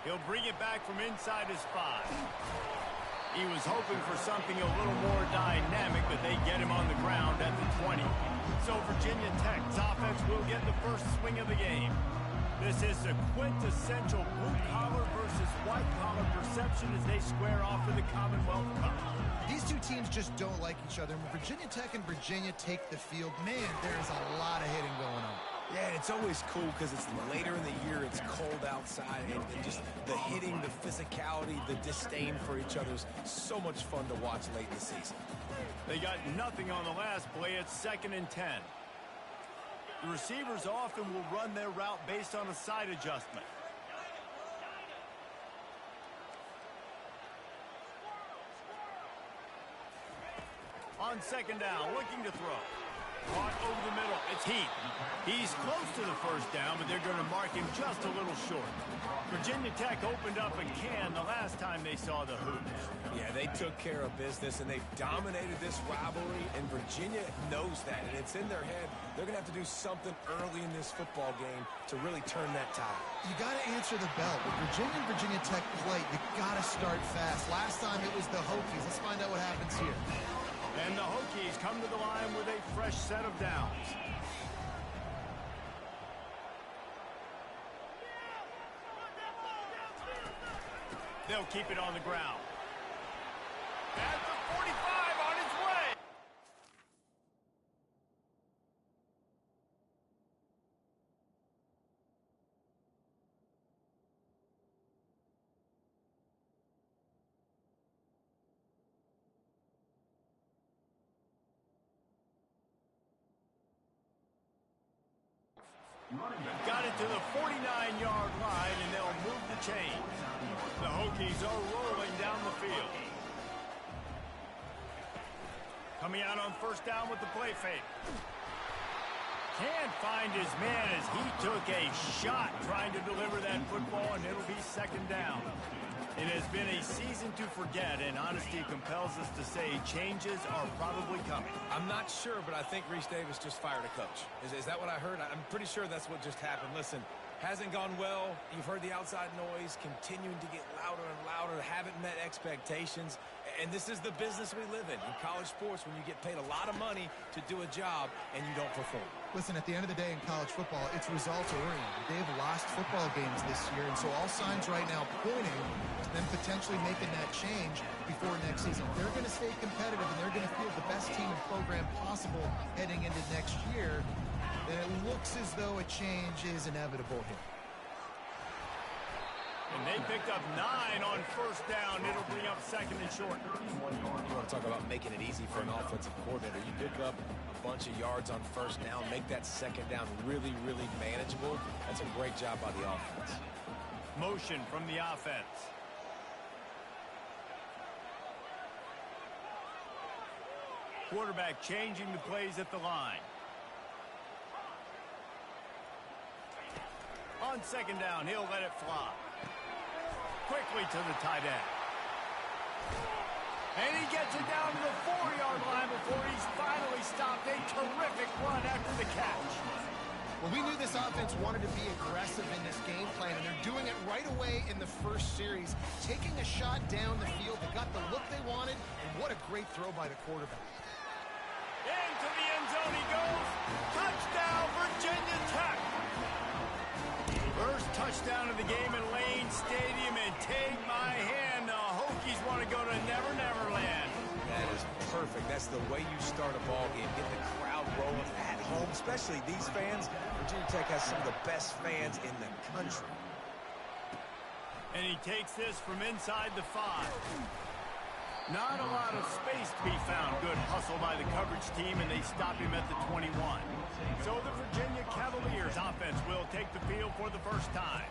He'll bring it back from inside his 5. He was hoping for something a little more dynamic, but they get him on the ground at the 20. So Virginia Tech's offense will get the first swing of the game. This is a quintessential blue-collar versus white-collar perception as they square off for the Commonwealth Cup. These two teams just don't like each other. When Virginia Tech and Virginia take the field, man, there's a lot of hitting going on. Yeah, it's always cool because it's later in the year, it's cold outside, and just the hitting, the physicality, the disdain for each other is so much fun to watch late in the season. They got nothing on the last play. It's 2nd and 10. The receivers often will run their route based on a side adjustment. On 2nd down, looking to throw. Caught over the middle. It's Heath. He's close to the first down, but they're going to mark him just a little short. Virginia Tech opened up a can the last time they saw the Hooters. Yeah, they took care of business, and they've dominated this rivalry, and Virginia knows that, and it's in their head. They're going to have to do something early in this football game to really turn that tide. You got to answer the bell. With Virginia and Virginia Tech play, you got to start fast. Last time it was the Hokies. Let's find out what happens here. And the Hokies come to the line with a fresh set of downs. They'll keep it on the ground. At the 45 on its way. Got it to the 49-yard line, and they'll move the chains. The Hokies are rolling down the field. Coming out on 1st down with the play fake. Can't find his man as he took a shot trying to deliver that football, and it'll be 2nd down. It has been a season to forget, and honesty compels us to say changes are probably coming. I'm not sure, but I think Reese Davis just fired a coach. Is that what I heard? I'm pretty sure that's what just happened. Listen, hasn't gone well. You've heard the outside noise continuing to get louder and louder. Haven't met expectations. And this is the business we live in college sports, when you get paid a lot of money to do a job and you don't perform. Listen, at the end of the day in college football, it's results-oriented. They've lost football games this year, and so all signs right now pointing to them potentially making that change before next season. They're going to stay competitive, and they're going to field the best team and program possible heading into next year. Then it looks as though a change is inevitable here. And they picked up 9 on 1st down. It'll bring up 2nd and short. You want to talk about making it easy for an offensive coordinator. You pick up a bunch of yards on 1st down, make that 2nd down really, really manageable. That's a great job by the offense. Motion from the offense. Quarterback changing the plays at the line. On 2nd down, he'll let it fly. Quickly to the tight end. And he gets it down to the 4-yard line before he's finally stopped. A terrific run after the catch. Well, we knew this offense wanted to be aggressive in this game plan, and they're doing it right away in the first series. Taking a shot down the field, they got the look they wanted, and what a great throw by the quarterback. Into the end zone he goes. Touchdown, Virginia Tech. First touchdown of the game in Lane Stadium, and take my hand, the Hokies want to go to Never Never Land. That is perfect. That's the way you start a ball game. Get the crowd rolling at home, especially these fans. Virginia Tech has some of the best fans in the country. And he takes this from inside the 5. Not a lot of space to be found. Good hustle by the coverage team, and they stop him at the 21. So the Virginia Cavaliers offense will take the field for the first time.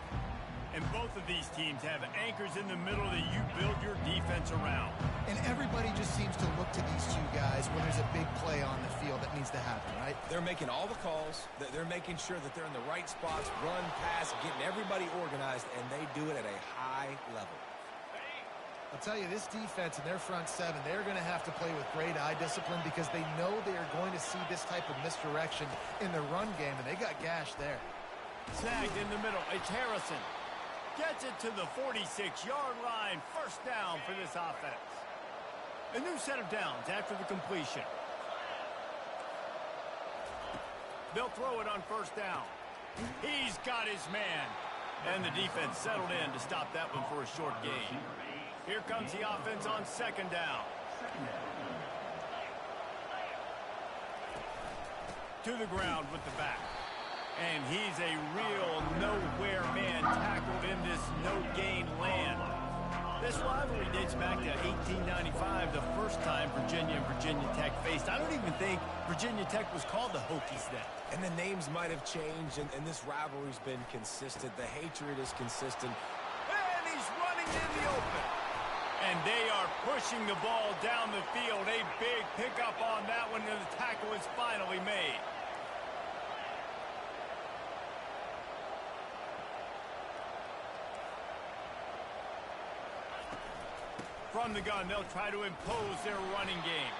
And both of these teams have anchors in the middle that you build your defense around. And everybody just seems to look to these two guys when there's a big play on the field that needs to happen, right? They're making all the calls. They're making sure that they're in the right spots, run, pass, getting everybody organized, and they do it at a high level. I'll tell you, this defense and their front 7, they're going to have to play with great eye discipline because they know they are going to see this type of misdirection in the run game, and they got gashed there. Snagged in the middle. It's Harrison. Gets it to the 46-yard line. First down for this offense. A new set of downs after the completion. They'll throw it on first down. He's got his man. And the defense settled in to stop that one for a short gain. Here comes the offense on second down. To the ground with the back. And he's a real nowhere man tackled in this no-gain land. This rivalry dates back to 1895, the first time Virginia and Virginia Tech faced. I don't even think Virginia Tech was called the Hokies then. And the names might have changed, and this rivalry's been consistent. The hatred is consistent. And he's running in the open. And they are pushing the ball down the field. A big pickup on that one, and the tackle is finally made. From the gun, they'll try to impose their running game.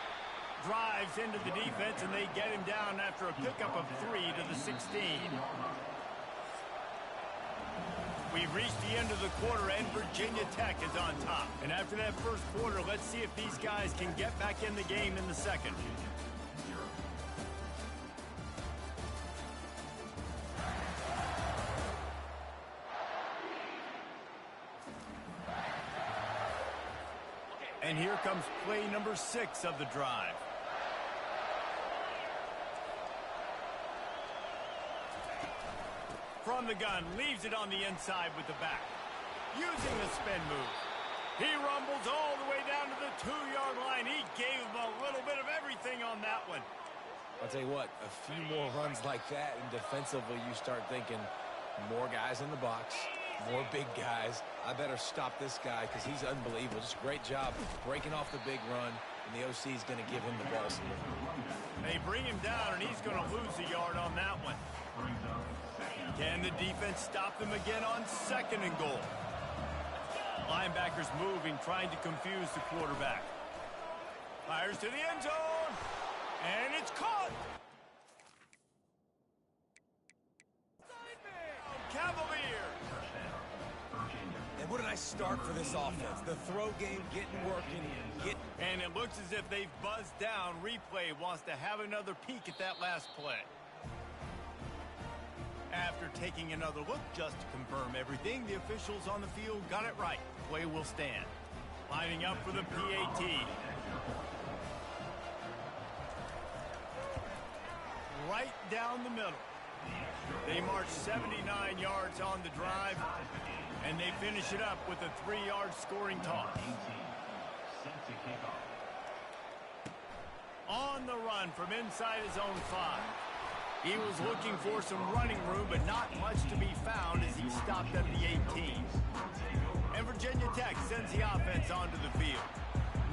Drives into the defense, and they get him down after a pickup of 3 to the 16. We've reached the end of the quarter, and Virginia Tech is on top. And after that first quarter, let's see if these guys can get back in the game in the second. And here comes play number 6 of the drive. From the gun, leaves it on the inside with the back. Using the spin move. He rumbles all the way down to the 2-yard line. He gave him a little bit of everything on that one. I'll tell you what, a few more runs like that, and defensively you start thinking more guys in the box, more big guys. I better stop this guy because he's unbelievable. Just a great job breaking off the big run, and the OC is going to give him the ball. They bring him down, and he's going to lose a yard on that one. Can the defense stop them again on second and goal? Linebackers moving, trying to confuse the quarterback. Fires to the end zone, and it's caught. Cavaliers. And what a nice start for this offense. The throw game getting working. And it looks as if they've buzzed down. Replay wants to have another peek at that last play. After taking another look just to confirm everything, the officials on the field got it right. Play will stand. Lining up for the PAT. Right down the middle. They march 79 yards on the drive, and they finish it up with a 3-yard scoring toss. On the run from inside his own 5. He was looking for some running room, but not much to be found as he stopped at the 18. And Virginia Tech sends the offense onto the field.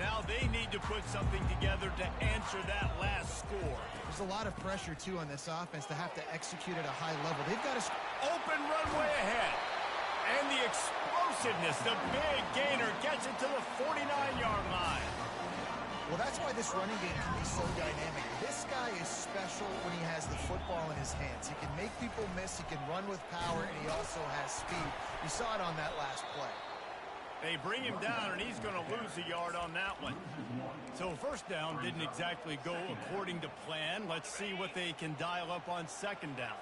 Now they need to put something together to answer that last score. There's a lot of pressure, too, on this offense to have to execute at a high level. They've got to... Open runway ahead. And the explosiveness, the big gainer, gets it to the 49-yard line. Well, that's why this running game can be so dynamic. This guy is special when he has the football in his hands. He can make people miss, he can run with power, and he also has speed. You saw it on that last play. They bring him down, and he's going to lose a yard on that one. So first down didn't exactly go according to plan. Let's see what they can dial up on second down.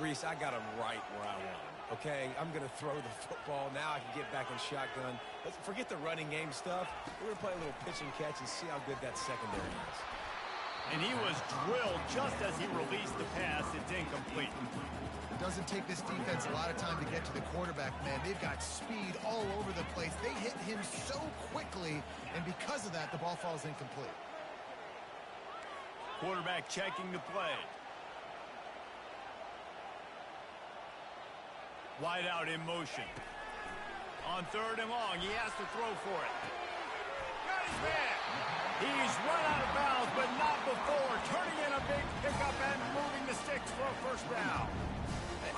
Reese, I got him right where I want him. Okay, I'm going to throw the football. Now I can get back in shotgun. Let's forget the running game stuff. We're going to play a little pitch and catch and see how good that secondary is. And he was drilled just as he released the pass. It's incomplete. It doesn't take this defense a lot of time to get to the quarterback, man. They've got speed all over the place. They hit him so quickly, and because of that, the ball falls incomplete. Quarterback checking the play. Wide out in motion. On third and long, he has to throw for it. Got his man. He's run out of bounds, but not before. Turning in a big pickup and moving the sticks for a first down.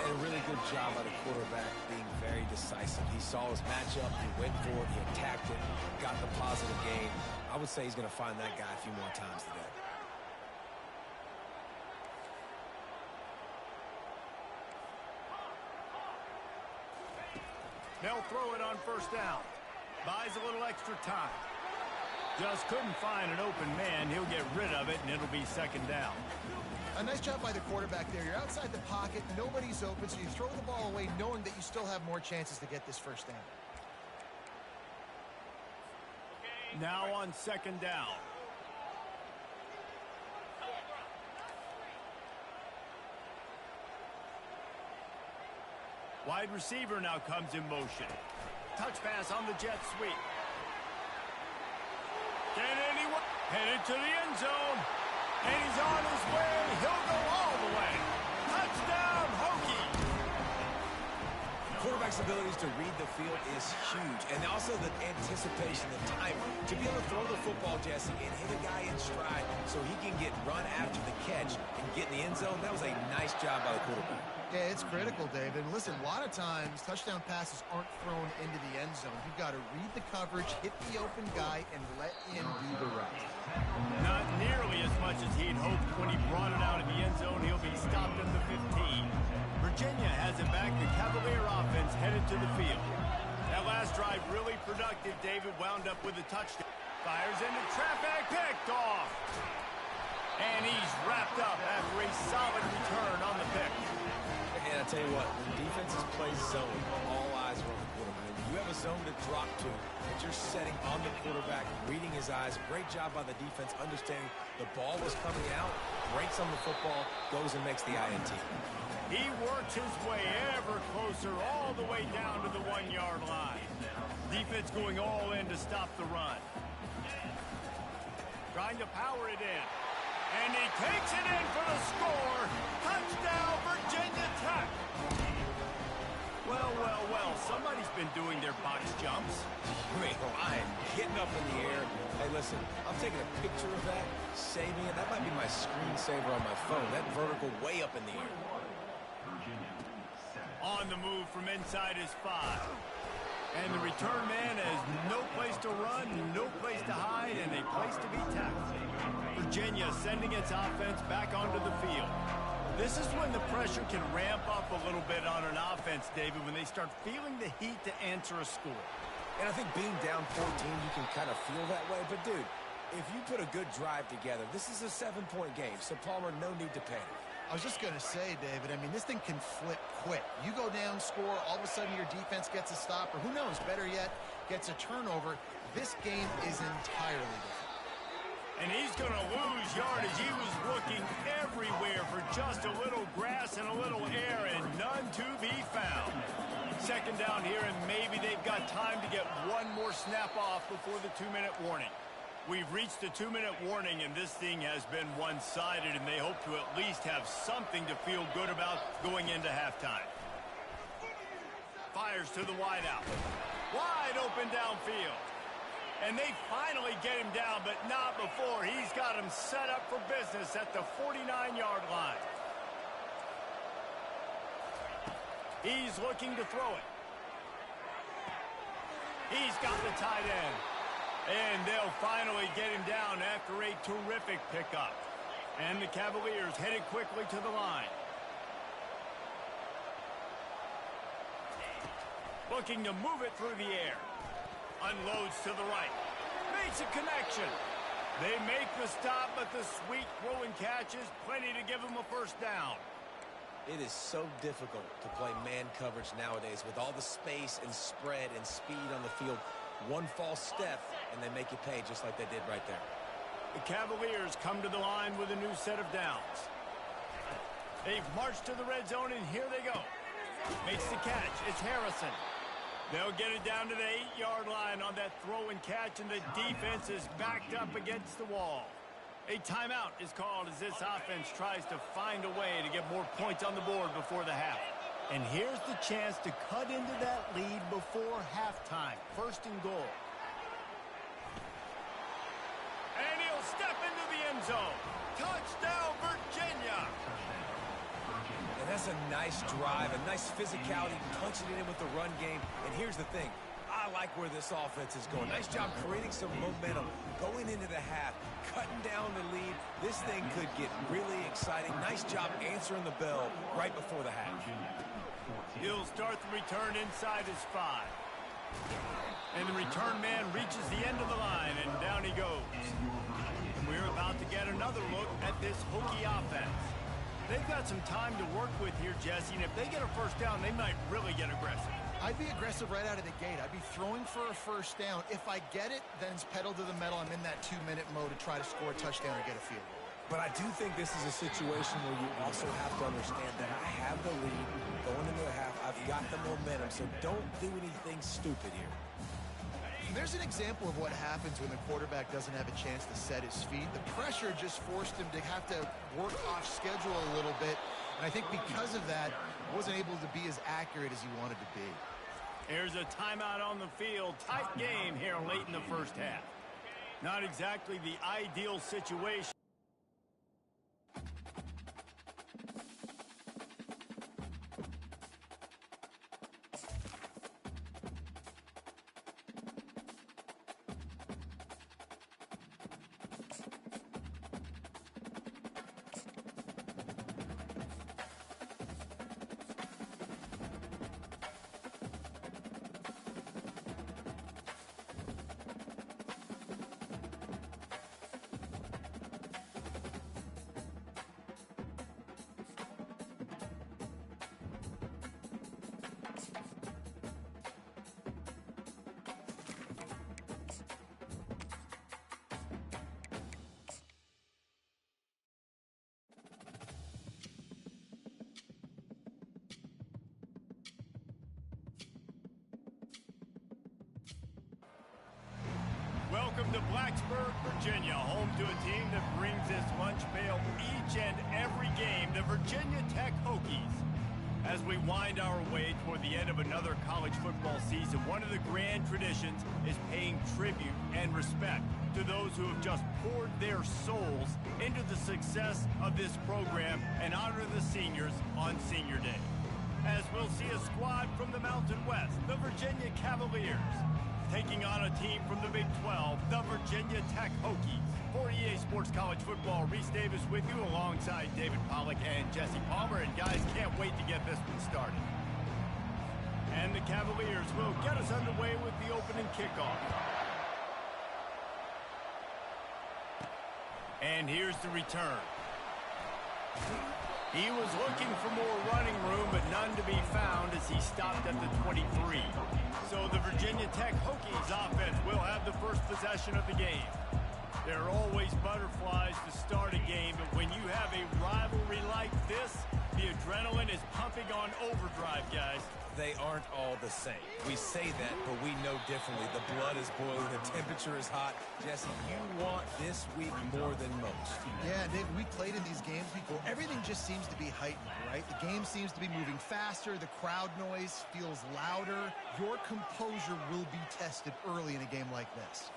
And a really good job by the quarterback being very decisive. He saw his matchup, he went for it, he attacked it, got the positive gain. I would say he's going to find that guy a few more times today. They'll throw it on first down. Buys a little extra time. Just couldn't find an open man. He'll get rid of it, and it'll be second down. A nice job by the quarterback there. You're outside the pocket. Nobody's open, so you throw the ball away knowing that you still have more chances to get this first down. Now on second down. Wide receiver now comes in motion. Touch pass on the jet sweep. Can anyone headed to the end zone? And he's on his way. He'll go all the way. Touchdown, Hokies. Quarterback's abilities to read the field is huge, and also the anticipation, the timing. To be able to throw the football, Jesse, and hit a guy in stride so he can get run after the catch and get in the end zone, that was a nice job by the quarterback. Yeah, it's critical, David. Listen, a lot of times touchdown passes aren't thrown into the end zone. You've got to read the coverage, hit the open guy, and let him do the rest. Not nearly as much as he'd hoped when he brought it out of the end zone. He'll be stopped at the 15. Virginia has it back. The Cavalier offense headed to the field. That last drive really productive. David wound up with a touchdown. Fires into traffic, picked off. And he's wrapped up after a solid return on the pick. And I tell you what, when defenses play zone, all eyes are on the quarterback. When you have a zone to drop to, that you're setting on the quarterback, reading his eyes. Great job by the defense, understanding the ball was coming out, breaks on the football, goes and makes the INT. He works his way ever closer all the way down to the 1-yard line. Defense going all in to stop the run. Trying to power it in. And he takes it in for the score. Touchdown, Virginia Tech. Well, well, well. Somebody's been doing their box jumps. You ain't lying. Getting up in the air. Hey, listen, I'm taking a picture of that, saving it. That might be my screensaver on my phone. That vertical way up in the air. On the move from inside his 5. And the return man has no place to run, no place to hide, and a place to be tackled. Virginia sending its offense back onto the field. This is when the pressure can ramp up a little bit on an offense, David, when they start feeling the heat to answer a score. And I think being down 14, you can kind of feel that way. But, dude, if you put a good drive together, this is a 7-point game. So, Palmer, no need to panic. I was just going to say, David, I mean, this thing can flip quick. You go down, score, all of a sudden your defense gets a stop, or who knows, better yet, gets a turnover. This game is entirely different. And he's going to lose yardage. He was looking everywhere for just a little grass and a little air, and none to be found. Second down here, and maybe they've got time to get one more snap off before the 2-minute warning. We've reached the 2-minute warning, and this thing has been one-sided, and they hope to at least have something to feel good about going into halftime. Fires to the wideout. Wide open downfield. And they finally get him down, but not before. He's got him set up for business at the 49-yard line. He's looking to throw it. He's got the tight end. And they'll finally get him down after a terrific pickup. And the Cavaliers headed quickly to the line. Looking to move it through the air. Unloads to the right. Makes a connection. They make the stop, but the sweet throw and catch is plenty to give them a first down. It is so difficult to play man coverage nowadays with all the space and spread and speed on the field. One false step, and they make you pay just like they did right there. The Cavaliers come to the line with a new set of downs. They've marched to the red zone, and here they go. Makes the catch. It's Harrison. They'll get it down to the 8-yard line on that throw and catch, and the defense is backed up against the wall. A timeout is called as this offense tries to find a way to get more points on the board before the half. And here's the chance to cut into that lead before halftime. First and goal. And he'll step into the end zone. Touchdown, Virginia. And that's a nice drive, a nice physicality, punching it in with the run game. And here's the thing. I like where this offense is going. Nice job creating some momentum, going into the half, cutting down the lead. This thing could get really exciting. Nice job answering the bell right before the half. He'll start the return inside his 5. And the return man reaches the end of the line, and down he goes. And we're about to get another look at this Hokie offense. They've got some time to work with here, Jesse, and if they get a first down, they might really get aggressive. I'd be aggressive right out of the gate. I'd be throwing for a first down. If I get it, then it's pedal to the metal. I'm in that 2-minute mode to try to score a touchdown or get a field goal. But I do think this is a situation where you also have to understand that I have the lead going into the half. I've got the momentum, so don't do anything stupid here. There's an example of what happens when the quarterback doesn't have a chance to set his feet. The pressure just forced him to have to work off schedule a little bit. And I think because of that, he wasn't able to be as accurate as he wanted to be. Here's a timeout on the field. Tight game here late in the first half. Not exactly the ideal situation. Welcome to Blacksburg, Virginia, home to a team that brings this lunch pail each and every game, the Virginia Tech Hokies. As we wind our way toward the end of another college football season, one of the grand traditions is paying tribute and respect to those who have just poured their souls into the success of this program and honor the seniors on Senior Day. As we'll see a squad from the Mountain West, the Virginia Cavaliers, taking on a team from the Big 12, the Virginia Tech Hokies. For EA Sports College Football, Reese Davis with you alongside David Pollack and Jesse Palmer. And guys, can't wait to get this one started. And the Cavaliers will get us underway with the opening kickoff. And here's the return. He was looking for more running room, but none to be found as he stopped at the 23. So the Virginia Tech Hokies offense will have the first possession of the game. There are always butterflies to start a game, but when you have a rivalry like this, the adrenaline is pumping on overdrive, guys. They aren't all the same. We say that, but we know differently. The blood is boiling. The temperature is hot. Jesse, you want this week more than most. Yeah, Dave, we played in these games before. Everything just seems to be heightened, right? The game seems to be moving faster. The crowd noise feels louder. Your composure will be tested early in a game like this.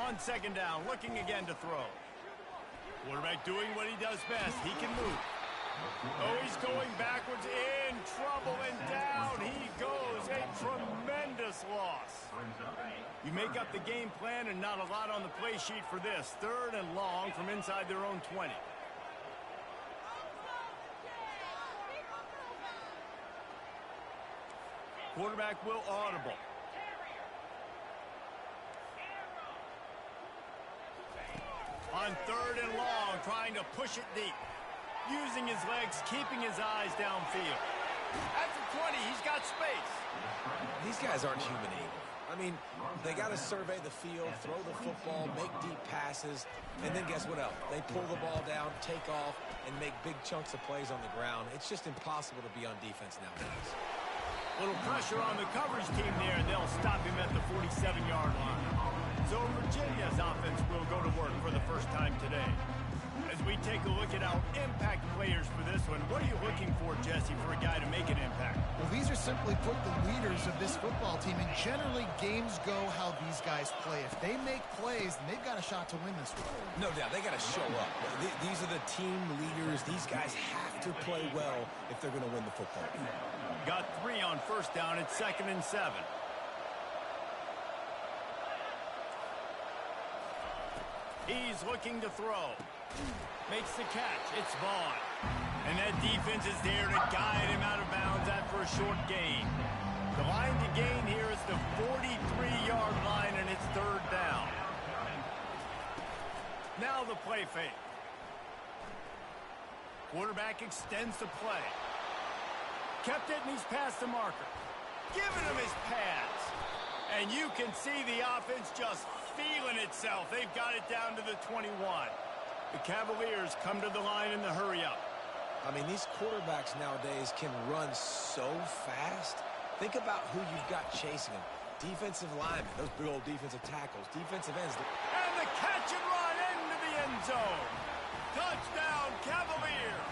On second down, looking again to throw. Quarterback doing what he does best. He can move. Oh, he's going backwards, in trouble, and down he goes. A tremendous loss. You make up the game plan and not a lot on the play sheet for this. Third and long from inside their own 20. Quarterback will audible. On third and long, trying to push it deep. Using his legs, keeping his eyes downfield. At the 20, he's got space. These guys aren't human eagle. I mean, they got to survey the field, throw the football, make deep passes, and then guess what else? They pull the ball down, take off, and make big chunks of plays on the ground. It's just impossible to be on defense nowadays. Little pressure on the coverage team there, and they'll stop him at the 47-yard line. So Virginia's offense will go to work for the first time today. As we take a look at our impact players for this one, what are you looking for, Jesse, for a guy to make an impact? Well, these are simply put the leaders of this football team, and generally games go how these guys play. If they make plays, then they've got a shot to win this one. No doubt, they got to show up. These are the team leaders. These guys have to play well if they're going to win the football game. Got 3 on first down at 2nd and 7. He's looking to throw. Makes the catch. It's Vaughn. And that defense is there to guide him out of bounds after a short gain. The line to gain here is the 43-yard line, and it's third down. Now the play fake. Quarterback extends the play. Kept it, and he's past the marker. Giving him his pads. And you can see the offense just feeling itself. They've got it down to the 21. The Cavaliers come to the line in the hurry-up. I mean, these quarterbacks nowadays can run so fast. Think about who you've got chasing them. Defensive linemen, those big old defensive tackles, defensive ends. And the catch and run into the end zone. Touchdown, Cavaliers.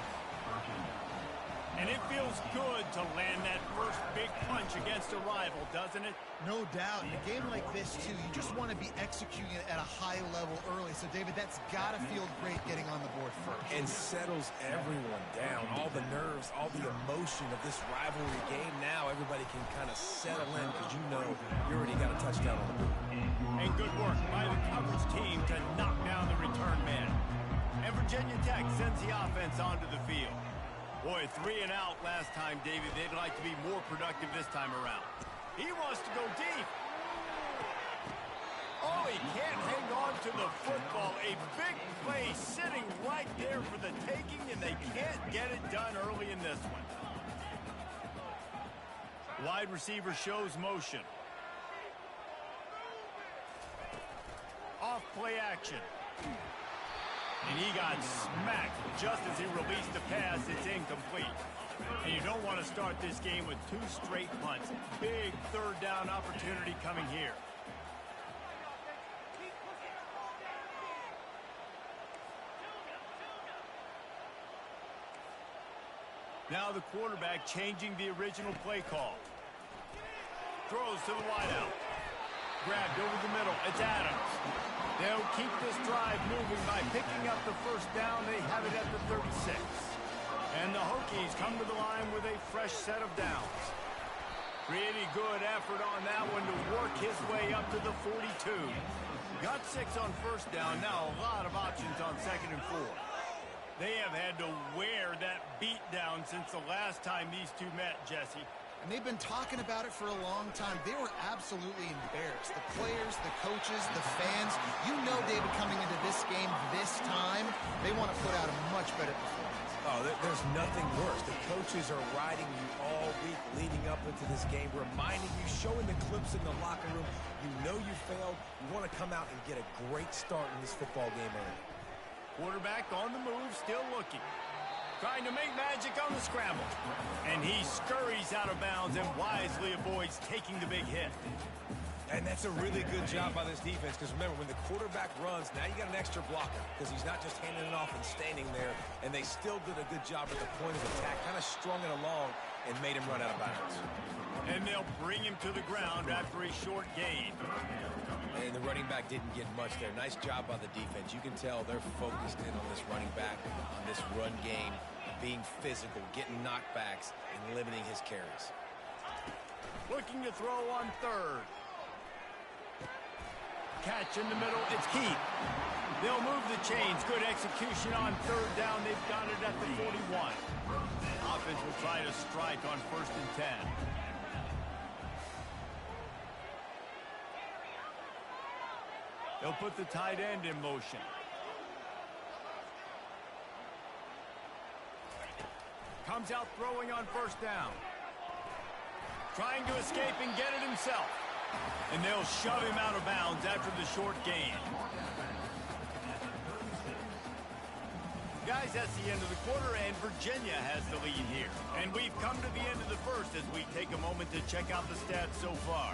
And it feels good to land that first big punch against a rival, doesn't it? No doubt. In a game like this, too, you just want to be executing it at a high level early. So, David, that's got to feel great getting on the board first. And settles everyone down. All the nerves, all the emotion of this rivalry game. Now everybody can kind of settle in because you know you already got a touchdown on the board. And good work by the coverage team to knock down the return man. And Virginia Tech sends the offense onto the field. Boy, 3 and out last time, David. They'd like to be more productive this time around. He wants to go deep. Oh, he can't hang on to the football. A big play sitting right there for the taking, and they can't get it done early in this one. Wide receiver shows motion. Off play action. And he got smacked just as he released the pass. It's incomplete. And you don't want to start this game with 2 straight punts. Big third down opportunity coming here. Now the quarterback changing the original play call. Throws to the wideout. Grabbed over the middle. It's Adams. They'll keep this drive moving by picking up the first down. They have it at the 36. And the Hokies come to the line with a fresh set of downs. Pretty good effort on that one to work his way up to the 42. Got 6 on first down. Now a lot of options on 2nd and 4. They have had to wear that beat down since the last time these two met, Jesse. And they've been talking about it for a long time. They were absolutely embarrassed. The players, the coaches, the fans. You know, David, coming into this game this time, they want to put out a much better performance. Oh, there's nothing worse. The coaches are riding you all week leading up into this game, reminding you, showing the clips in the locker room. You know you failed. You want to come out and get a great start in this football game early. Quarterback on the move, still looking. Trying to make magic on the scramble. And he scurries out of bounds and wisely avoids taking the big hit. And that's a really good job by this defense because remember, when the quarterback runs, now you got an extra blocker because he's not just handing it off and standing there. And they still did a good job at the point of attack, kind of strung it along and made him run out of bounds. And they'll bring him to the ground after a short gain. And the running back didn't get much there. Nice job by the defense. You can tell they're focused in on this running back, on this run game, being physical, getting knockbacks, and limiting his carries. Looking to throw on 3rd. Catch in the middle. It's Keith. They'll move the chains. Good execution on 3rd down. They've got it at the 41. Offense will try to strike on 1st and 10. They'll put the tight end in motion. Comes out throwing on 1st down. Trying to escape and get it himself. And they'll shove him out of bounds after the short gain. Guys, that's the end of the quarter, and Virginia has the lead here. And we've come to the end of the first as we take a moment to check out the stats so far.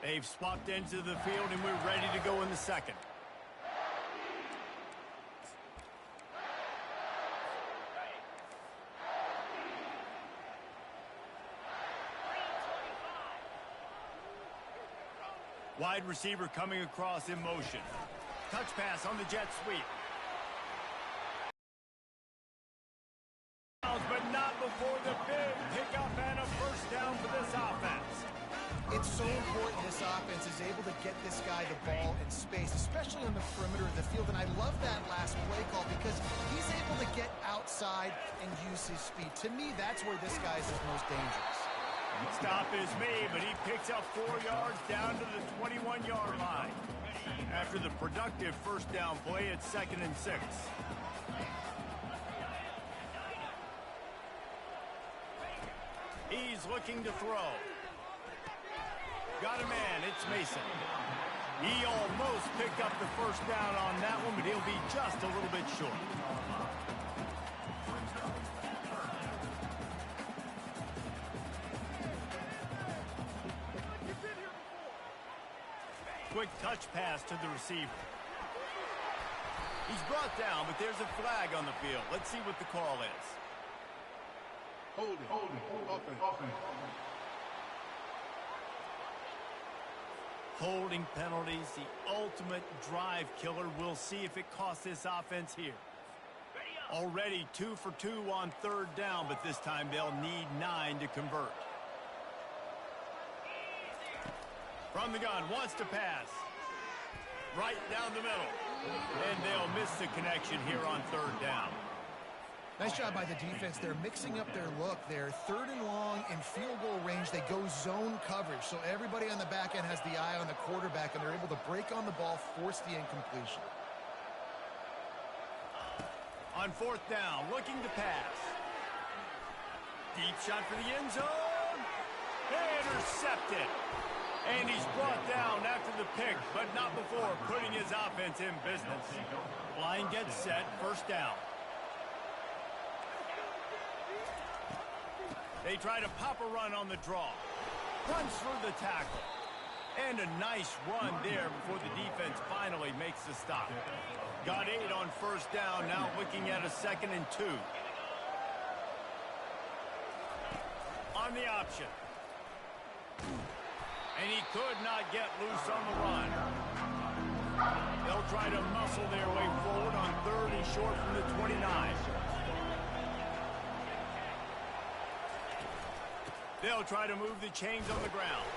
They've swapped into the field, and we're ready to go in the second. Wide receiver coming across in motion. Touch pass on the jet sweep. But not before the big pickup and a first down for this offense. It's so important this offense is he's able to get this guy the ball in space, especially on the perimeter of the field. And I love that last play call because he's able to get outside and use his speed. To me, that's where this guy is his most dangerous. Stop is made, but he picks up 4 yards down to the 21-yard line. After the productive first down play, it's 2nd and 6. He's looking to throw. Got a man, it's Mason. He almost picked up the first down on that one, but he'll be just a little bit short. Quick touch pass to the receiver. He's brought down, but there's a flag on the field. Let's see what the call is. Holding, offense. Holding penalties, the ultimate drive killer. We'll see if it costs this offense here. Already 2 for 2 on 3rd down, but this time they'll need 9 to convert. From the gun, wants to pass. Right down the middle. And they'll miss the connection here on 3rd down. Nice job by the defense. They're mixing up their look. They're 3rd and long in field goal range. They go zone coverage. So everybody on the back end has the eye on the quarterback, and they're able to break on the ball, force the incompletion. On 4th down, looking to pass. Deep shot for the end zone. Intercepted. And he's brought down after the pick, but not before putting his offense in business. Line gets set, 1st down. They try to pop a run on the draw. Runs through the tackle. And a nice run there before the defense finally makes the stop. Got 8 on 1st down, now looking at a 2nd and 2. On the option. And he could not get loose on the run. They'll try to muscle their way forward on 3rd and short from the 29. They'll try to move the chains on the ground.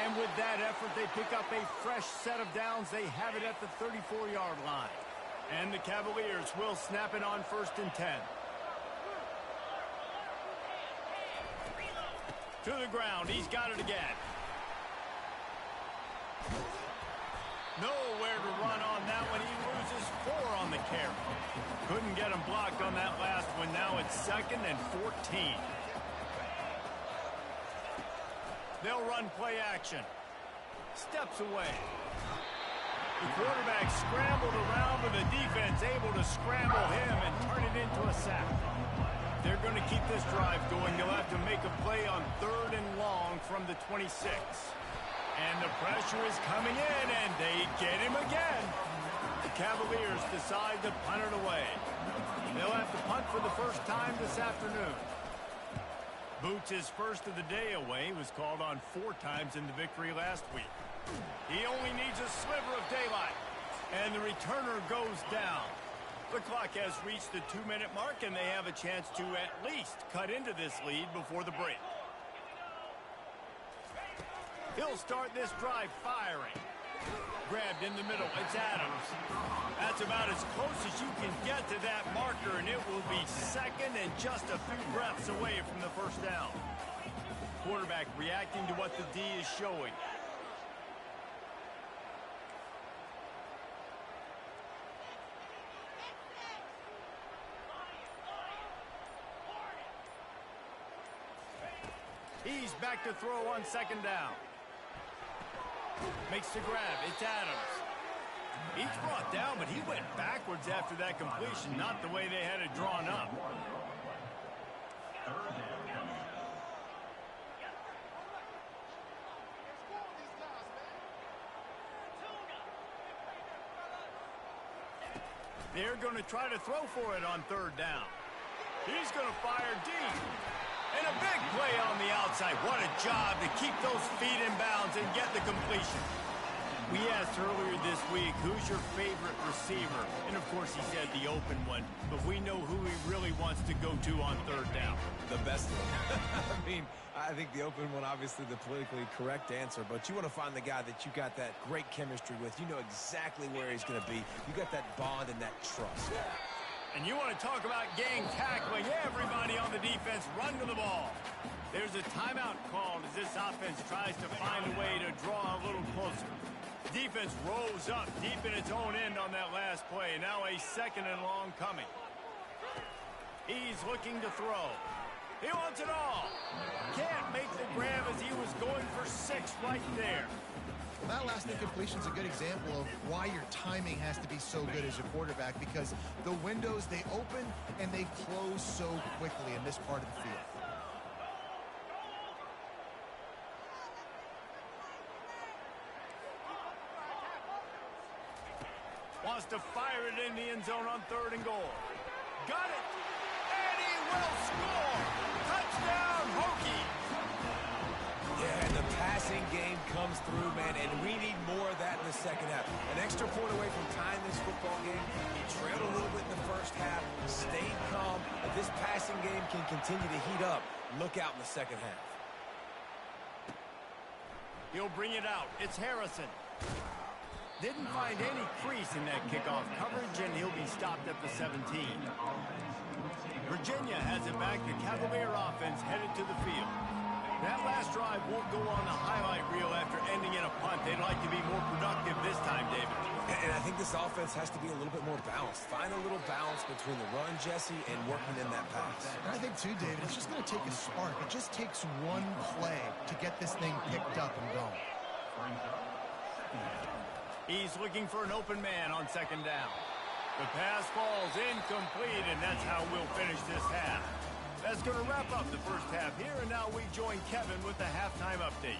And with that effort, they pick up a fresh set of downs. They have it at the 34-yard line. And the Cavaliers will snap it on 1st and 10. To the ground. He's got it again. Nowhere to run on that one. He loses 4 on the carry. Couldn't get him blocked on that last one. Now it's 2nd and 14. They'll run play action. Steps away. The quarterback scrambled around, but the defense able to scramble him and turn it into a sack. They're going to keep this drive going. They'll have to make a play on 3rd and long from the 26. And the pressure is coming in, and they get him again. The Cavaliers decide to punt it away. They'll have to punt for the first time this afternoon. Boots' first of the day away was called on 4 times in the victory last week. He only needs a sliver of daylight, and the returner goes down. The clock has reached the 2-minute mark, and they have a chance to at least cut into this lead before the break. He'll start this drive firing. Grabbed in the middle. It's Adams. That's about as close as you can get to that marker, and it will be 2nd and just a few breaths away from the first down. Quarterback reacting to what the D is showing. He's back to throw on 2nd down. Makes the grab. It's Adams. He's brought down, but he went backwards after that completion, not the way they had it drawn up. They're going to try to throw for it on 3rd down. He's going to fire deep. And a big play on the outside. What a job to keep those feet in bounds and get the completion. We asked earlier this week, who's your favorite receiver? And, of course, he said the open one. But we know who he really wants to go to on 3rd down. The best of them. I mean, I think the open one, obviously the politically correct answer, but you want to find the guy that you got that great chemistry with. You know exactly where he's going to be. You got that bond and that trust. And you want to talk about gang tackling. Everybody on the defense run to the ball. There's a timeout called as this offense tries to find a way to draw a little closer. Defense rose up deep in its own end on that last play. Now a 2nd and long coming. He's looking to throw. He wants it all. Can't make the grab as he was going for 6 right there. Well, that last incompletion is a good example of why your timing has to be so good as a quarterback, because the windows, they open and they close so quickly in this part of the field. Wants to fire it in the end zone on 3rd and goal. Got it. And he will score. Touchdown, Hokies. Yeah, and the passing game comes through, man, and we need more of that in the second half. An extra point away from tying this football game. He trailed a little bit in the first half, stayed calm. If this passing game can continue to heat up, look out in the second half. He'll bring it out. It's Harrison. Didn't find any crease in that kickoff coverage, and he'll be stopped at the 17. Virginia has it back. The Cavalier offense headed to the field. That last drive won't go on the highlight reel after ending in a punt. They'd like to be more productive this time, David. And I think this offense has to be a little bit more balanced. Find a little balance between the run, Jesse, and working in that pass. And I think, too, David, it's just going to take a spark. It just takes one play to get this thing picked up and going. He's looking for an open man on 2nd down. The pass falls incomplete, and that's how we'll finish this half. That's going to wrap up the first half here, and now we join Kevin with the halftime update.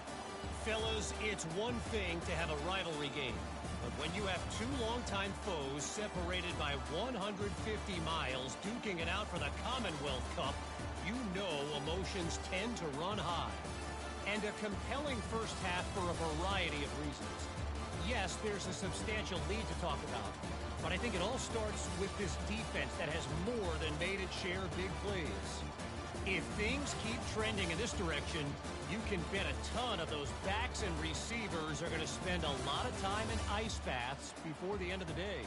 Fellas, it's one thing to have a rivalry game, but when you have 2 longtime foes separated by 150 miles duking it out for the Commonwealth Cup, you know emotions tend to run high. And a compelling first half for a variety of reasons. Yes, there's a substantial lead to talk about, but I think it all starts with this defense that has more than made its share of big plays. If things keep trending in this direction, you can bet a ton of those backs and receivers are going to spend a lot of time in ice baths before the end of the day.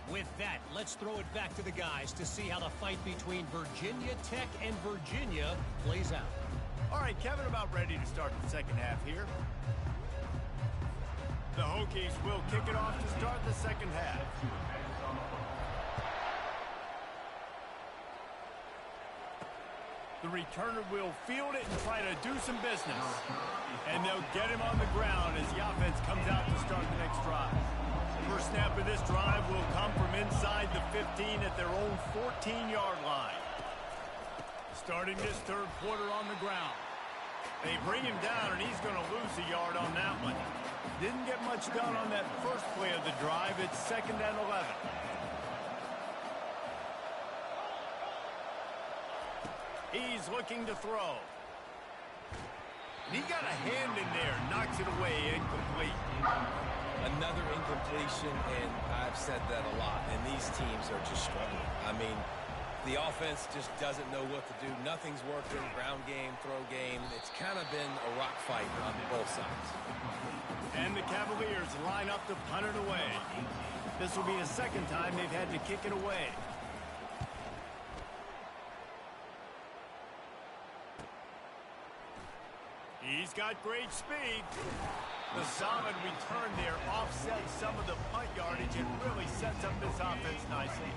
With that, let's throw it back to the guys to see how the fight between Virginia Tech and Virginia plays out. All right, Kevin, about ready to start the second half here. The Hokies will kick it off to start the second half. The returner will field it and try to do some business. And they'll get him on the ground as the offense comes out to start the next drive. First snap of this drive will come from inside the 15 at their own 14-yard line. Starting this third quarter on the ground. They bring him down, and he's going to lose a yard on that one. Didn't get much done on that first play of the drive. It's 2nd and 11. He's looking to throw. And he got a hand in there, knocks it away, incomplete. Another incompletion, and I've said that a lot, and these teams are just struggling. I mean, the offense just doesn't know what to do. Nothing's working. Ground game, throw game. It's kind of been a rock fight on both sides. And the Cavaliers line up to punt it away. This will be the second time they've had to kick it away. He's got great speed. The solid return there offsets some of the punt yardage and really sets up this offense nicely.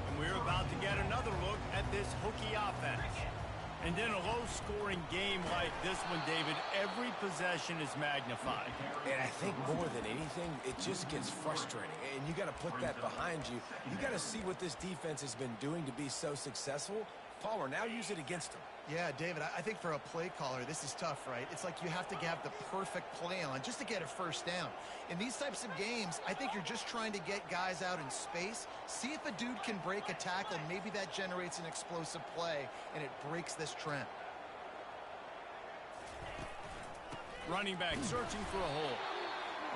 And we're about to get another look at this Hokie offense. And in a low-scoring game like this one, David, every possession is magnified. And I think more than anything, it just gets frustrating. And you got to put that behind you. You got to see what this defense has been doing to be so successful. Palmer, now use it against them. Yeah, David, I think for a play caller, this is tough, right? It's like you have to have the perfect play on just to get a first down. In these types of games, I think you're just trying to get guys out in space, see if a dude can break a tackle, and maybe that generates an explosive play, and it breaks this trend. Running back searching for a hole.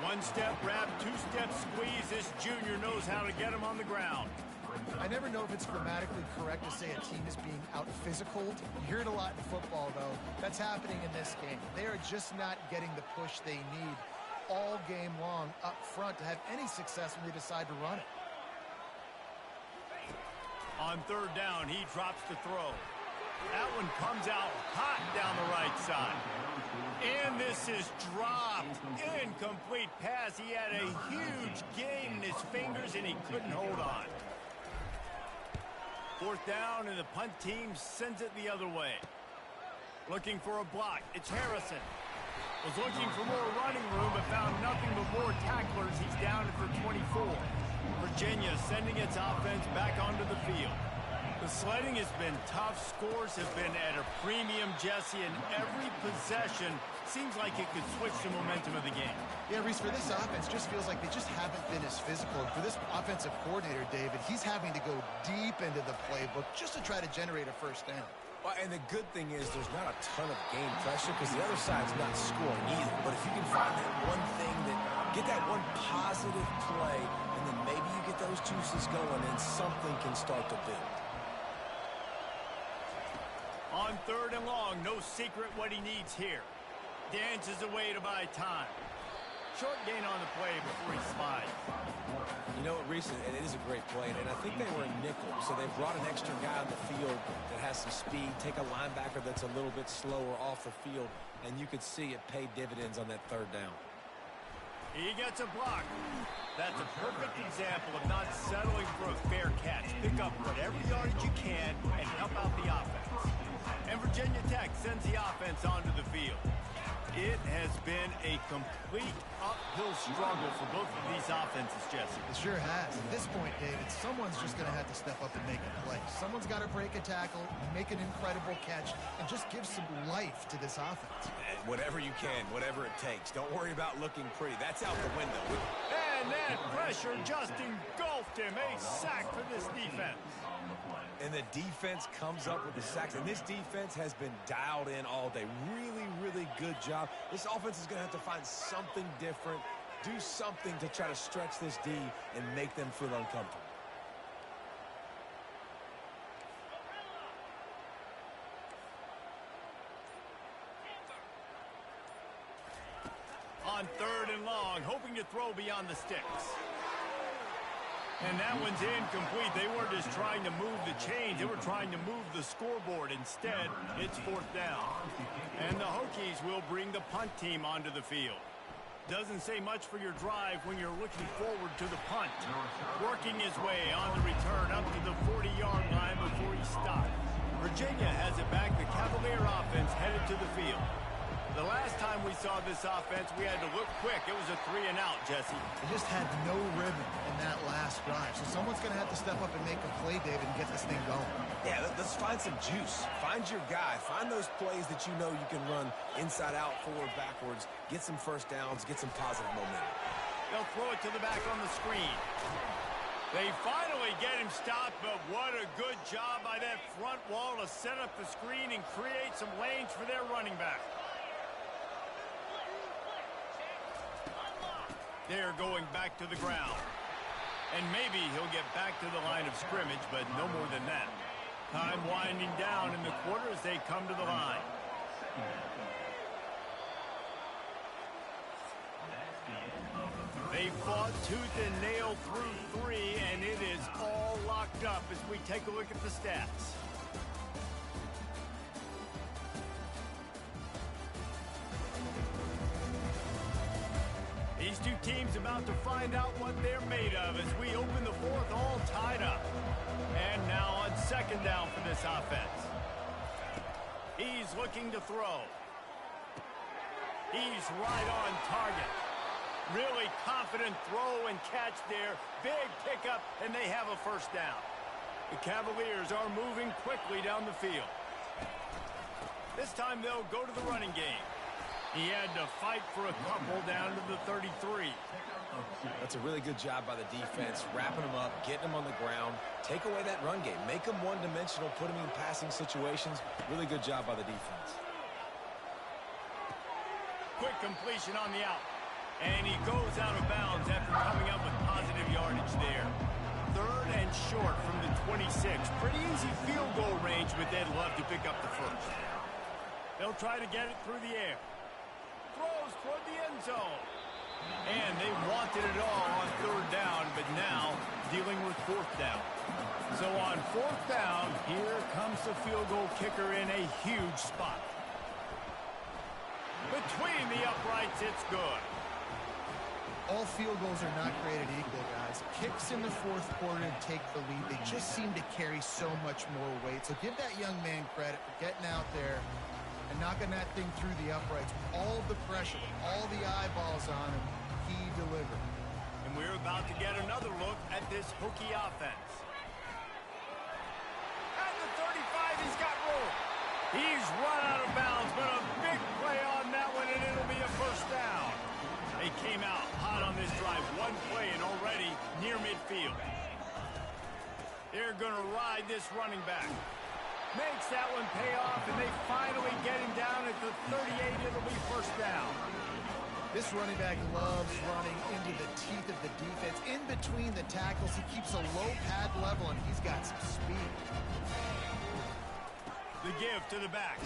One-step wrap, two-step squeeze. This junior knows how to get him on the ground. I never know if it's grammatically correct to say a team is being out-physicaled. You hear it a lot in football, though. That's happening in this game. They are just not getting the push they need all game long up front to have any success when they decide to run it. On third down, he drops the throw. That one comes out hot down the right side. And this is dropped. Incomplete pass. He had a huge gain in his fingers, and he couldn't hold on. Fourth down, and the punt team sends it the other way. Looking for a block. It's Harrison. Was looking for more running room, but found nothing but more tacklers. He's down for 24. Virginia sending its offense back onto the field. The sledding has been tough. Scores have been at a premium, Jesse, and every possession seems like it could switch the momentum of the game. Yeah, Reese, for this offense, just feels like they just haven't been as physical. And for this offensive coordinator, David, he's having to go deep into the playbook just to try to generate a first down. Well, and the good thing is there's not a ton of game pressure because the other side's not scoring either. But if you can find that one thing get that one positive play, and then maybe you get those juices going and something can start to build. On third and long, no secret what he needs here. Dances away to buy time. Short gain on the play before he slides. You know what, Reese, it is a great play, and I think they were in nickel, so they brought an extra guy on the field that has some speed, take a linebacker that's a little bit slower off the field, and you could see it paid dividends on that third down. He gets a block. That's a perfect example of not settling for a fair catch. Pick up whatever yardage you can and help out the offense. And Virginia Tech sends the offense onto the field. It has been a complete uphill struggle for both of these offenses, Jesse. It sure has. At this point, David, someone's just going to have to step up and make a play. Someone's got to break a tackle, make an incredible catch, and just give some life to this offense. Whatever you can, whatever it takes. Don't worry about looking pretty. That's out the window. And that pressure just engulfed him. A sack for this defense. And the defense comes up with the sacks. And this defense has been dialed in all day. Really, really good job. This offense is going to have to find something different, do something to try to stretch this D and make them feel uncomfortable. On third and long, hoping to throw beyond the sticks. And that one's incomplete. They weren't just trying to move the chains. They were trying to move the scoreboard. Instead, it's fourth down. And the Hokies will bring the punt team onto the field. Doesn't say much for your drive when you're looking forward to the punt. Working his way on the return up to the 40-yard line before he stopped. Virginia has it back. The Cavalier offense headed to the field. The last time we saw this offense, we had to look quick. It was a 3-and-out, Jesse. They just had no rhythm in that last drive. So someone's going to have to step up and make a play, David, and get this thing going. Yeah, let's find some juice. Find your guy. Find those plays that you know you can run inside out, forward, backwards. Get some first downs. Get some positive momentum. They'll throw it to the back on the screen. They finally get him stopped, but what a good job by that front wall to set up the screen and create some lanes for their running back. They're going back to the ground. And maybe he'll get back to the line of scrimmage, but no more than that. Time winding down in the quarter as they come to the line. They fought tooth and nail through 3, and it is all locked up as we take a look at the stats. These two teams about to find out what they're made of as we open the fourth, all tied up. And now on second down for this offense. He's looking to throw. He's right on target. Really confident throw and catch there. Big pickup, and they have a first down. The Cavaliers are moving quickly down the field. This time they'll go to the running game. He had to fight for a couple down to the 33. That's a really good job by the defense, wrapping them up, getting them on the ground, take away that run game, make them one-dimensional, put them in passing situations. Really good job by the defense. Quick completion on the out. And he goes out of bounds after coming up with positive yardage there. Third and short from the 26. Pretty easy field goal range, but they'd love to pick up the first. They'll try to get it through the air. Throws toward the end zone. And they wanted it all on third down, but now dealing with fourth down. So on fourth down, here comes the field goal kicker in a huge spot. Between the uprights, it's good. All field goals are not created equal, guys. Kicks in the fourth quarter and take the lead. They just seem to carry so much more weight. So give that young man credit for getting out there and knocking that thing through the uprights. All the pressure, all the eyeballs on him, he delivered. And we're about to get another look at this Hokie offense. At the 35, he's got room. He's run out of bounds, but a big play on that one, and it'll be a first down. They came out hot on this drive. One play and already near midfield. They're going to ride this running back. Makes that one pay off, and they finally get him down at the 38. It'll be first down. This running back loves running into the teeth of the defense. In between the tackles, he keeps a low pad level, and he's got some speed. The give to the back.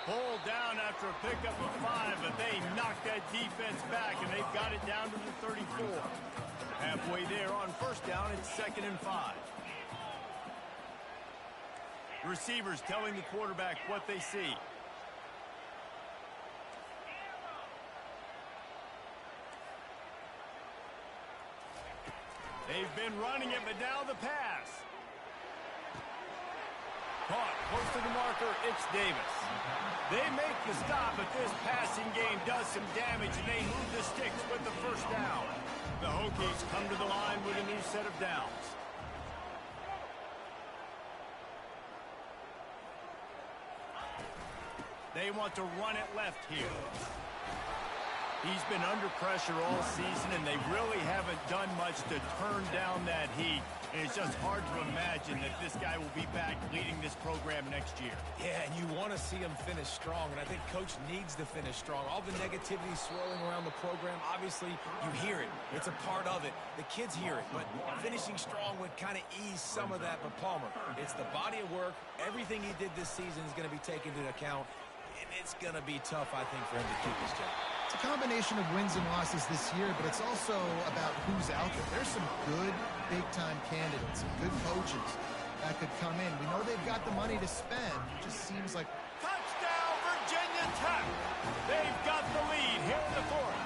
Pulled down after a pickup of 5, but they knocked that defense back, and they've got it down to the 34. Halfway there on first down, it's 2nd and 5. Receivers telling the quarterback what they see. They've been running it, but now the pass. Caught close to the marker, it's Davis. They make the stop, but this passing game does some damage, and they move the sticks with the first down. The Hokies come to the line with a new set of downs. They want to run it left here. He's been under pressure all season, and they really haven't done much to turn down that heat. And it's just hard to imagine that this guy will be back leading this program next year. Yeah, and you want to see him finish strong, and I think Coach needs to finish strong. All the negativity swirling around the program, obviously, you hear it. It's a part of it. The kids hear it, but finishing strong would kind of ease some of that. But Palmer, it's the body of work. Everything he did this season is going to be taken into account, and it's going to be tough, I think, for him to keep his job. It's a combination of wins and losses this year, but it's also about who's out there. There's some good big-time candidates, some good coaches that could come in. We know they've got the money to spend. It just seems like... Touchdown, Virginia Tech! They've got the lead here in the fourth.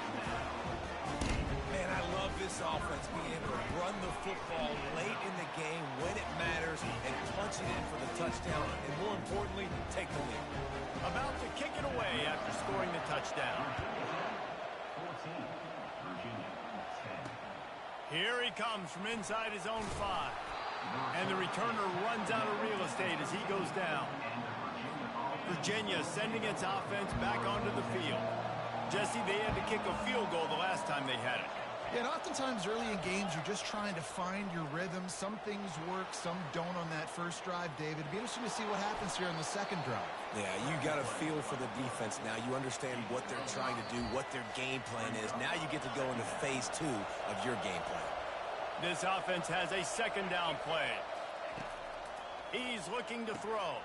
Man, I love this offense being able to run the football late in the game when it matters and punch it in for the touchdown, and more importantly, take the lead. About to kick it away after scoring the touchdown. Here he comes from inside his own 5. And the returner runs out of real estate as he goes down. Virginia sending its offense back onto the field. Jesse, they had to kick a field goal the last time they had it. Yeah, and oftentimes early in games, you're just trying to find your rhythm. Some things work, some don't on that first drive, David. It'd be interesting to see what happens here on the second drive. Yeah, you got a feel for the defense now. You understand what they're trying to do, what their game plan is. Now you get to go into phase 2 of your game plan. This offense has a second down play. He's looking to throw.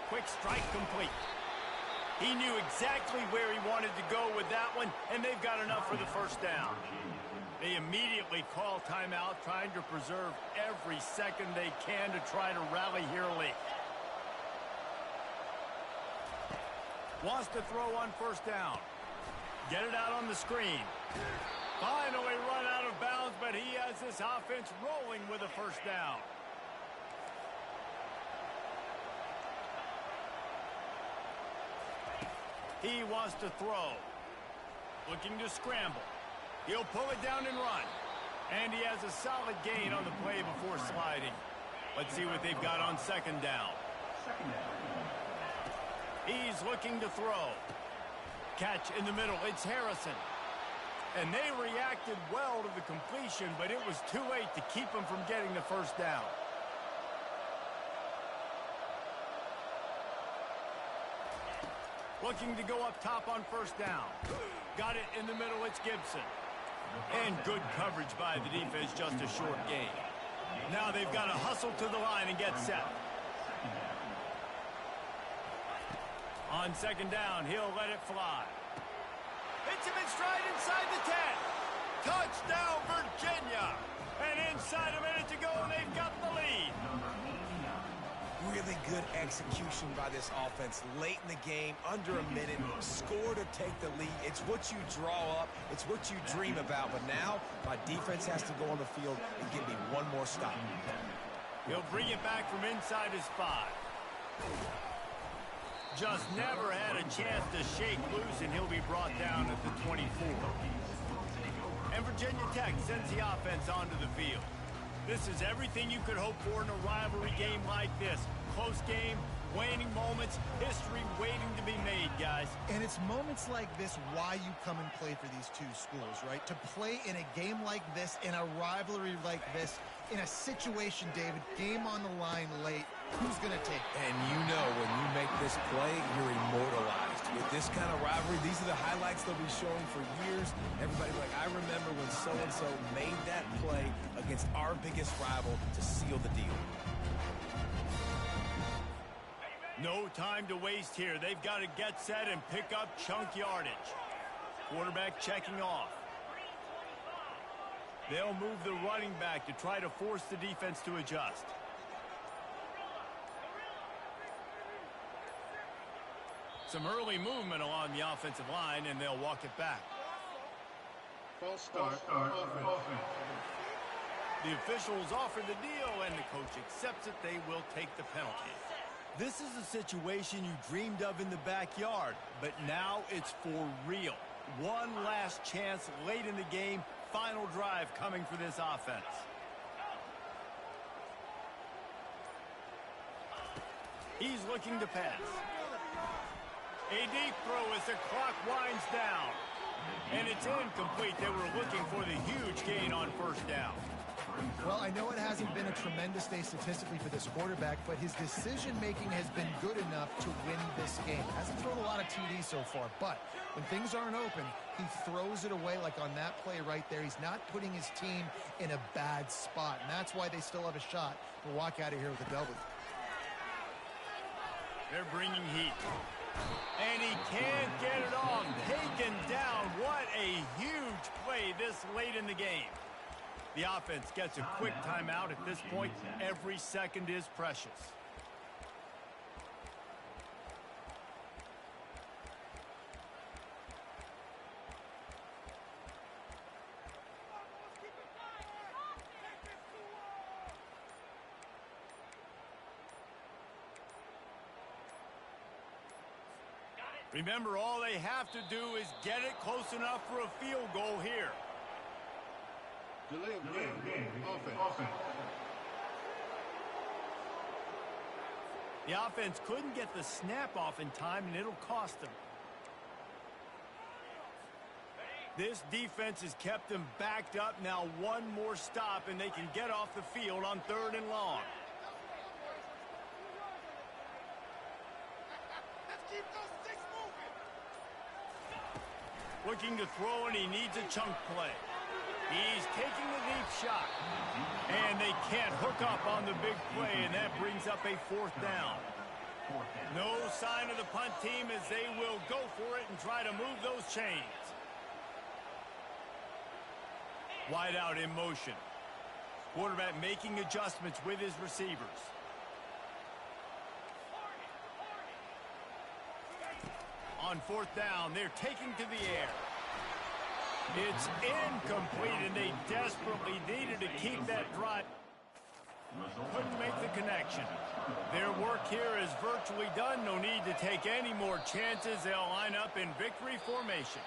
Quick strike complete. He knew exactly where he wanted to go with that one, and they've got enough for the first down. They immediately call timeout, trying to preserve every second they can to try to rally here late. Wants to throw on first down. Get it out on the screen. Finally run out of bounds, but he has this offense rolling with a first down. He wants to throw. Looking to scramble. He'll pull it down and run. And he has a solid gain on the play before sliding. Let's see what they've got on second down. He's looking to throw. Catch in the middle. It's Harrison. And they reacted well to the completion, but it was too late to keep him from getting the first down. Looking to go up top on first down. Got it in the middle, it's Gibson. And good coverage by the defense, just a short gain. Now they've got to hustle to the line and get set. On second down, he'll let it fly. Hits him in stride inside the 10. Touchdown, Virginia. And inside a minute to go, they've got the lead. Really good execution by this offense late in the game, under a minute, score to take the lead. It's what you draw up. It's what you dream about. But now my defense has to go on the field and give me one more stop. He'll bring it back from inside his 5. Just never had a chance to shake loose, and he'll be brought down at the 24. And Virginia Tech sends the offense onto the field. This is everything you could hope for in a rivalry game like this. Close game, waning moments, history waiting to be made, guys. And it's moments like this why you come and play for these two schools, right? To play in a game like this, in a rivalry like this, in a situation, David, game on the line late, who's going to take it? And you know when you make this play, you're immortalized. With this kind of rivalry, these are the highlights they'll be showing for years. Everybody like, I remember when so-and-so made that play against our biggest rival to seal the deal. No time to waste here. They've got to get set and pick up chunk yardage. Quarterback checking off. They'll move the running back to try to force the defense to adjust. Some early movement along the offensive line, and they'll walk it back. False start. Offense. The officials offer the deal, and the coach accepts it. They will take the penalty. This is a situation you dreamed of in the backyard, but now it's for real. One last chance late in the game. Final drive coming for this offense. He's looking to pass. A deep throw as the clock winds down. And it's incomplete. They were looking for the huge gain on first down. Well, I know it hasn't been a tremendous day statistically for this quarterback, but his decision-making has been good enough to win this game. Hasn't thrown a lot of TDs so far, but when things aren't open, he throws it away like on that play right there. He's not putting his team in a bad spot, and that's why they still have a shot to walk out of here with a W. They're bringing heat. And he can't get it off. Taken down. What a huge play this late in the game. The offense gets a quick timeout at this point. Every second is precious. Remember, all they have to do is get it close enough for a field goal here. Delay of game. Offense. The offense couldn't get the snap off in time, and it'll cost them. This defense has kept them backed up. Now one more stop, and they can get off the field on 3rd and long. Looking to throw, and he needs a chunk play. He's taking the deep shot. And they can't hook up on the big play, and that brings up a 4th down. No sign of the punt team as they will go for it and try to move those chains. Wide out in motion. Quarterback making adjustments with his receivers. On 4th down, they're taking to the air. It's incomplete, and they desperately needed to keep that drive. Couldn't make the connection. Their work here is virtually done. No need to take any more chances. They'll line up in victory formation.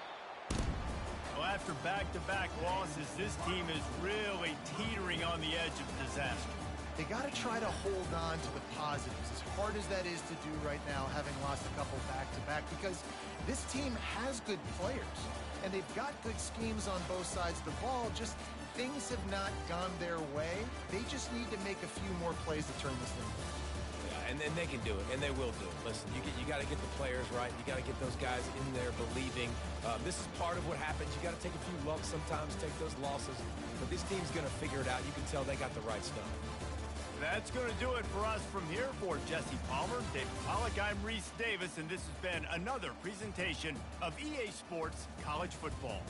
Well, after back-to-back losses, this team is really teetering on the edge of disaster. They got to try to hold on to the positives, as hard as that is to do right now, having lost a couple back-to-back, because this team has good players, and they've got good schemes on both sides of the ball. Just things have not gone their way. They just need to make a few more plays to turn this thing around. Yeah, and they can do it, and they will do it. Listen, you got to get the players right. You got to get those guys in there believing. This is part of what happens. You got to take a few lumps sometimes, take those losses. but this team's going to figure it out. You can tell they got the right stuff. That's going to do it for us from here. For Jesse Palmer, David Pollack, I'm Reese Davis, and this has been another presentation of EA Sports College Football.